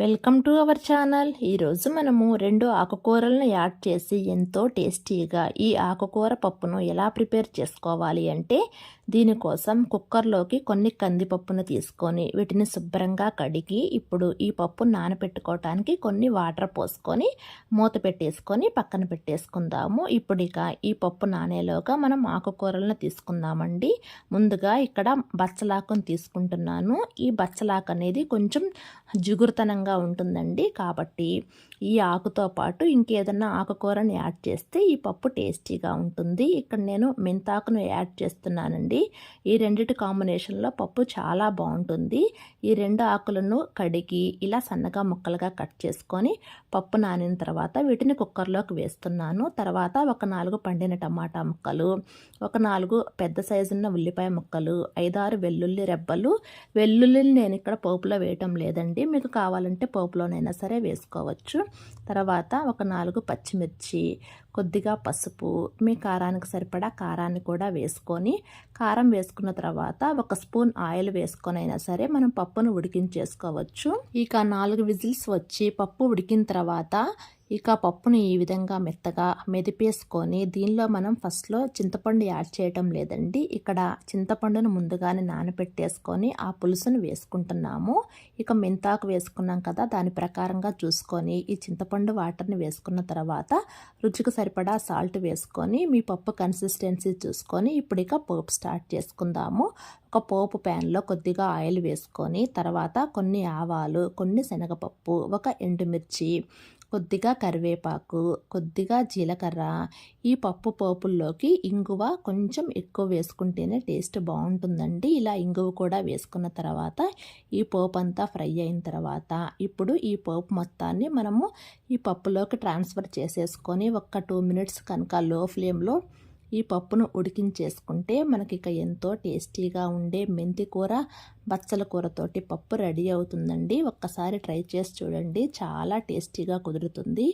Welcome to our channel. ఈరోజు మనము 2 ఆకుకూరలను యాడ్ చేసి ఎంతో టేస్టీగా ఈ ఆకుకూర పప్పును ఎలా ప్రిపేర్ చేసుకోవాలి అంటే, దీనికోసం కుక్కర్లోకి కొన్ని కందిపప్పును తీసుకొని వీటిని శుభ్రంగా కడిగి ఇప్పుడు ఈ పప్పు నానబెట్టుకోవటానికి కొన్ని వాటర్ పోసుకొని మూత పెట్టేసుకొని పక్కన పెట్టేసుకుందాము. ఇప్పుడు ఇక ఈ పప్పు నానేలోగా మనం ఆకుకూరలను తీసుకుందామండి. ముందుగా ఇక్కడ బచ్చలాకును తీసుకుంటున్నాను. ఈ బచ్చలాకు అనేది కొంచెం జిగురుతనంగా ఉంటుందండి. కాబట్టి ఈ ఆకుతో పాటు ఇంకేదన్నా ఆకుకూరని యాడ్ చేస్తే ఈ పప్పు టేస్టీగా ఉంటుంది. ఇక్కడ నేను మెంతాకును యాడ్ చేస్తున్నానండి. ఈ రెండిటి కాంబినేషన్లో పప్పు చాలా బాగుంటుంది. ఈ 2 ఆకులను కడిగి ఇలా సన్నగా ముక్కలుగా కట్ చేసుకొని పప్పు నానిన తర్వాత వీటిని కుక్కర్లోకి వేస్తున్నాను. తర్వాత ఒక 4 పండిన టమాటా ముక్కలు, ఒక 4 పెద్ద సైజున్న ఉల్లిపాయ ముక్కలు, 5-6 వెల్లుల్లి రెబ్బలు. వెల్లుల్లిని నేను ఇక్కడ పోపులో వేయటం లేదండి, మీకు కావాలంటే పోపులోనైనా సరే వేసుకోవచ్చు. తర్వాత ఒక 4 పచ్చిమిర్చి, కొద్దిగా పసుపు, మీ కారానికి సరిపడా కారాన్ని కూడా వేసుకొని కారం వేసుకున్న తర్వాత ఒక స్పూన్ ఆయిల్ వేసుకొని అయినా సరే మనం పప్పును ఉడికించేసుకోవచ్చు. ఇక 4 విజిల్స్ వచ్చి పప్పు ఉడికిన తర్వాత ఇక పప్పుని ఈ విధంగా మెత్తగా మెదిపేసుకొని దీనిలో మనం ఫస్ట్లో చింతపండు యాడ్ చేయటం లేదండి. ఇక్కడ చింతపండును ముందుగానే నానబెట్టేసుకొని ఆ పులుసును వేసుకుంటున్నాము. ఇక మెంతాకు వేసుకున్నాం కదా, దాని ప్రకారంగా చూసుకొని ఈ చింతపండు వాటర్ని వేసుకున్న తర్వాత రుచికి సరిపడా సాల్ట్ వేసుకొని మీ పప్పు కన్సిస్టెన్సీ చూసుకొని ఇప్పుడు ఇక పోపు స్టార్ట్ చేసుకుందాము. ఒక పోపు ప్యాన్లో కొద్దిగా ఆయిల్ వేసుకొని తర్వాత కొన్ని ఆవాలు, కొన్ని శనగపప్పు, ఒక ఎండుమిర్చి, కొద్దిగా కరివేపాకు, కొద్దిగా జీలకర్ర. ఈ పప్పు పోపుల్లోకి ఇంగువ కొంచెం ఎక్కువ వేసుకుంటేనే టేస్ట్ బాగుంటుందండి. ఇలా ఇంగువ కూడా వేసుకున్న తర్వాత ఈ పోపు అంతా ఫ్రై అయిన తర్వాత ఇప్పుడు ఈ పోపు మొత్తాన్ని మనము ఈ పప్పులోకి ట్రాన్స్ఫర్ చేసేసుకొని ఒక 2 మినిట్స్ కనుక లో ఫ్లేమ్లో ఈ పప్పును ఉడికించేసుకుంటే మనకి ఇక ఎంతో టేస్టీగా ఉండే మెంతి కూర, బచ్చల కూరతోటి పప్పు రెడీ అవుతుందండి. ఒక్కసారి ట్రై చేసి చూడండి, చాలా టేస్టీగా కుదురుతుంది.